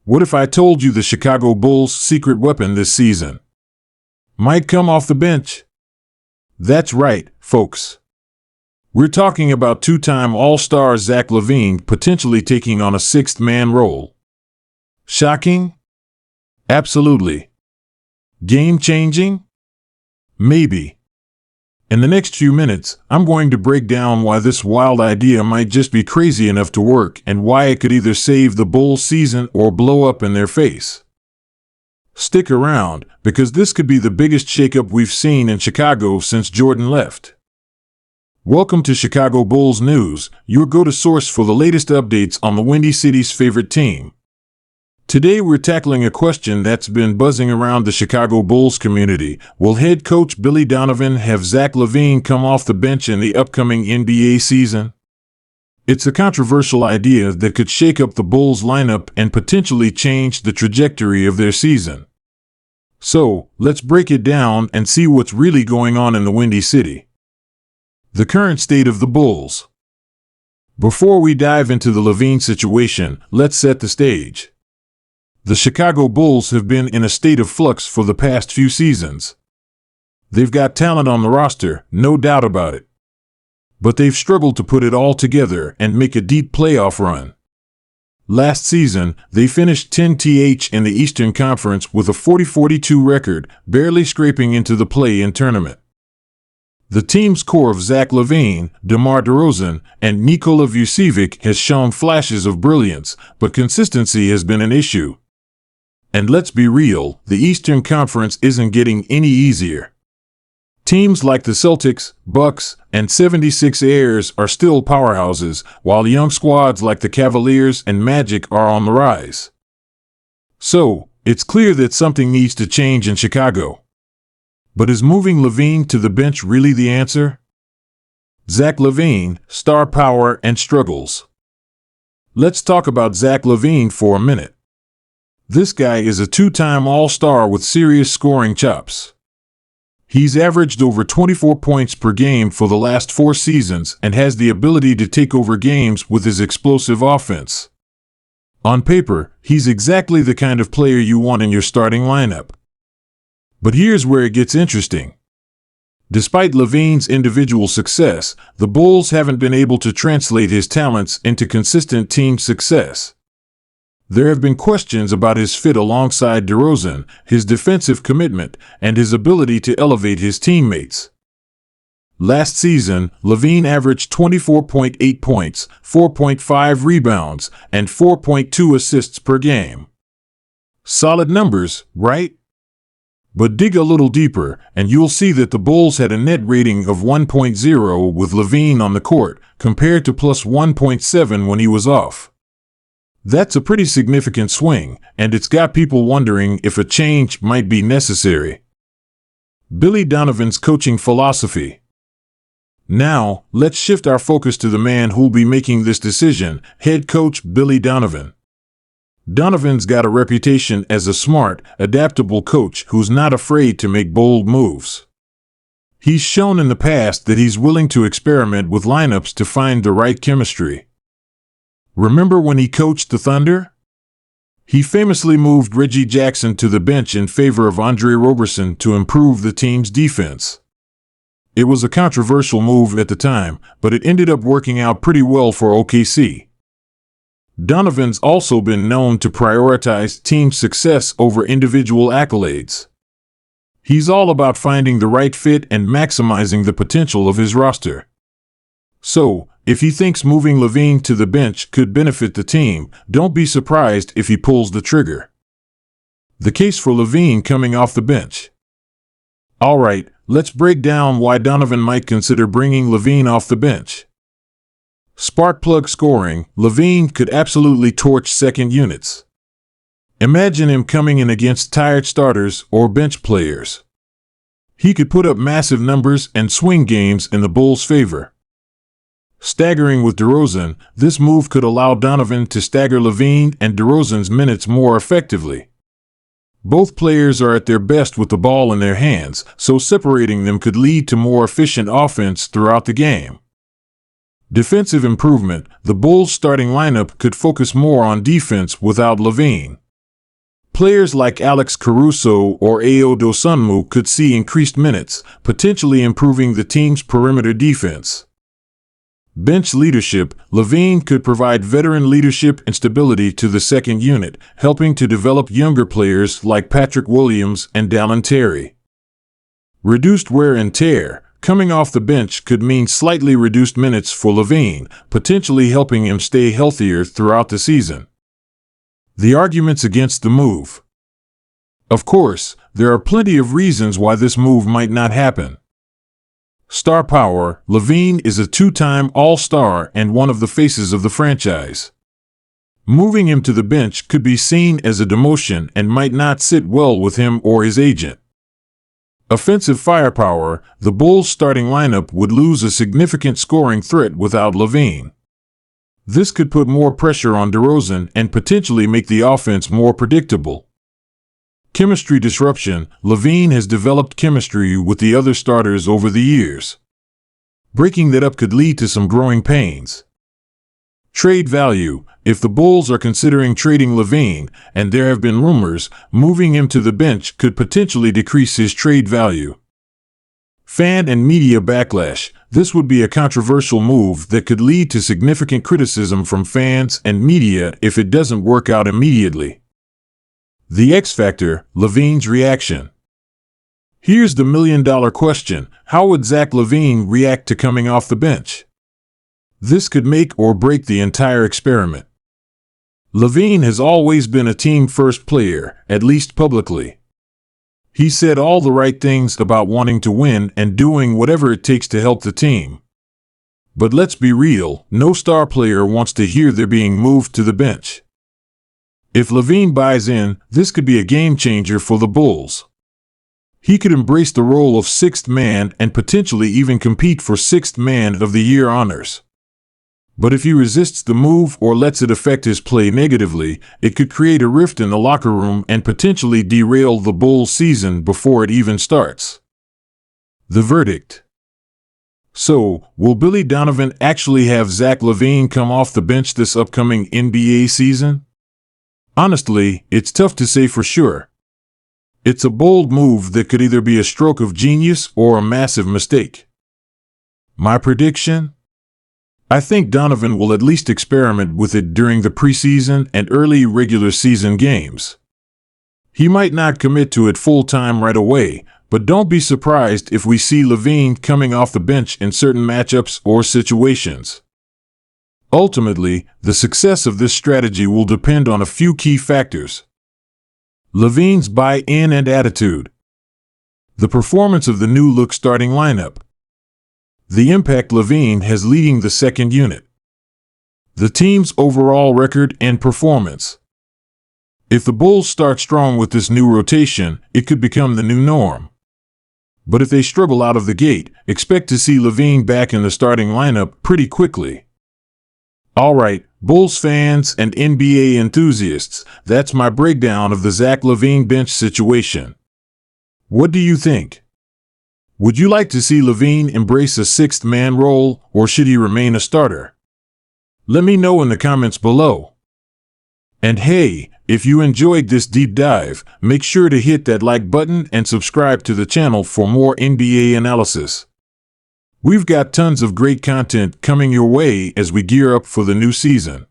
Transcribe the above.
What if I told you the Chicago Bulls' secret weapon this season might come off the bench? That's right, folks. We're talking about two-time All-Star Zach LaVine potentially taking on a sixth-man role. Shocking? Absolutely. Game-changing? Maybe. In the next few minutes, I'm going to break down why this wild idea might just be crazy enough to work and why it could either save the Bulls' season or blow up in their face. Stick around, because this could be the biggest shakeup we've seen in Chicago since Jordan left. Welcome to Chicago Bulls News, your go-to source for the latest updates on the Windy City's favorite team. Today we're tackling a question that's been buzzing around the Chicago Bulls community. Will head coach Billy Donovan have Zach LaVine come off the bench in the upcoming NBA season? It's a controversial idea that could shake up the Bulls lineup and potentially change the trajectory of their season. So, let's break it down and see what's really going on in the Windy City. The current state of the Bulls. Before we dive into the LaVine situation, let's set the stage. The Chicago Bulls have been in a state of flux for the past few seasons. They've got talent on the roster, no doubt about it. But they've struggled to put it all together and make a deep playoff run. Last season, they finished 10th in the Eastern Conference with a 40-42 record, barely scraping into the play-in tournament. The team's core of Zach LaVine, DeMar DeRozan, and Nikola Vucevic has shown flashes of brilliance, but consistency has been an issue. And let's be real, the Eastern Conference isn't getting any easier. Teams like the Celtics, Bucks, and 76ers are still powerhouses, while young squads like the Cavaliers and Magic are on the rise. So, it's clear that something needs to change in Chicago. But is moving LaVine to the bench really the answer? Zach LaVine, star power and struggles. Let's talk about Zach LaVine for a minute. This guy is a two-time All-Star with serious scoring chops. He's averaged over 24 points per game for the last 4 seasons and has the ability to take over games with his explosive offense. On paper, he's exactly the kind of player you want in your starting lineup. But here's where it gets interesting. Despite LaVine's individual success, the Bulls haven't been able to translate his talents into consistent team success. There have been questions about his fit alongside DeRozan, his defensive commitment, and his ability to elevate his teammates. Last season, LaVine averaged 24.8 points, 4.5 rebounds, and 4.2 assists per game. Solid numbers, right? But dig a little deeper, and you'll see that the Bulls had a net rating of 1.0 with LaVine on the court, compared to plus 1.7 when he was off. That's a pretty significant swing, and it's got people wondering if a change might be necessary. Billy Donovan's coaching philosophy. Now, let's shift our focus to the man who'll be making this decision, head coach Billy Donovan. Donovan's got a reputation as a smart, adaptable coach who's not afraid to make bold moves. He's shown in the past that he's willing to experiment with lineups to find the right chemistry. Remember when he coached the Thunder? He famously moved Reggie Jackson to the bench in favor of Andre Roberson to improve the team's defense. It was a controversial move at the time, but it ended up working out pretty well for OKC. Donovan's also been known to prioritize team success over individual accolades. He's all about finding the right fit and maximizing the potential of his roster. So, if he thinks moving LaVine to the bench could benefit the team, don't be surprised if he pulls the trigger. The case for LaVine coming off the bench. Alright, let's break down why Donovan might consider bringing LaVine off the bench. Spark plug scoring, LaVine could absolutely torch second units. Imagine him coming in against tired starters or bench players. He could put up massive numbers and swing games in the Bulls' favor. Staggering with DeRozan, this move could allow Donovan to stagger LaVine and DeRozan's minutes more effectively. Both players are at their best with the ball in their hands, so separating them could lead to more efficient offense throughout the game. Defensive improvement, the Bulls' starting lineup could focus more on defense without LaVine. Players like Alex Caruso or Ayo Dosunmu could see increased minutes, potentially improving the team's perimeter defense. Bench leadership. LaVine could provide veteran leadership and stability to the second unit, helping to develop younger players like Patrick Williams and Dallin Terry. Reduced wear and tear. Coming off the bench could mean slightly reduced minutes for LaVine, potentially helping him stay healthier throughout the season. The arguments against the move. Of course, there are plenty of reasons why this move might not happen. Star power. LaVine is a two-time All-Star and one of the faces of the franchise. Moving him to the bench could be seen as a demotion and might not sit well with him or his agent. Offensive firepower. The Bulls' starting lineup would lose a significant scoring threat without LaVine. This could put more pressure on DeRozan and potentially make the offense more predictable. Chemistry disruption. LaVine has developed chemistry with the other starters over the years. Breaking that up could lead to some growing pains. Trade value. If the Bulls are considering trading LaVine, and there have been rumors, moving him to the bench could potentially decrease his trade value. Fan and media backlash. This would be a controversial move that could lead to significant criticism from fans and media if it doesn't work out immediately. The X factor. LaVine's reaction. Here's the million-dollar question. How would Zach LaVine react to coming off the bench? This could make or break the entire experiment. LaVine has always been a team-first player, at least publicly. He said all the right things about wanting to win and doing whatever it takes to help the team. But let's be real, no star player wants to hear they're being moved to the bench. If LaVine buys in, this could be a game-changer for the Bulls. He could embrace the role of sixth man and potentially even compete for Sixth Man of the Year honors. But if he resists the move or lets it affect his play negatively, it could create a rift in the locker room and potentially derail the Bulls' season before it even starts. The verdict. So, will Billy Donovan actually have Zach LaVine come off the bench this upcoming NBA season? Honestly, it's tough to say for sure. It's a bold move that could either be a stroke of genius or a massive mistake. My prediction? I think Donovan will at least experiment with it during the preseason and early regular season games. He might not commit to it full-time right away, but don't be surprised if we see LaVine coming off the bench in certain matchups or situations. Ultimately, the success of this strategy will depend on a few key factors. LaVine's buy-in and attitude. The performance of the new-look starting lineup. The impact LaVine has leading the second unit. The team's overall record and performance. If the Bulls start strong with this new rotation, it could become the new norm. But if they struggle out of the gate, expect to see LaVine back in the starting lineup pretty quickly. Alright, Bulls fans and NBA enthusiasts, that's my breakdown of the Zach LaVine bench situation. What do you think? Would you like to see LaVine embrace a sixth man role, or should he remain a starter? Let me know in the comments below. And hey, if you enjoyed this deep dive, make sure to hit that like button and subscribe to the channel for more NBA analysis. We've got tons of great content coming your way as we gear up for the new season.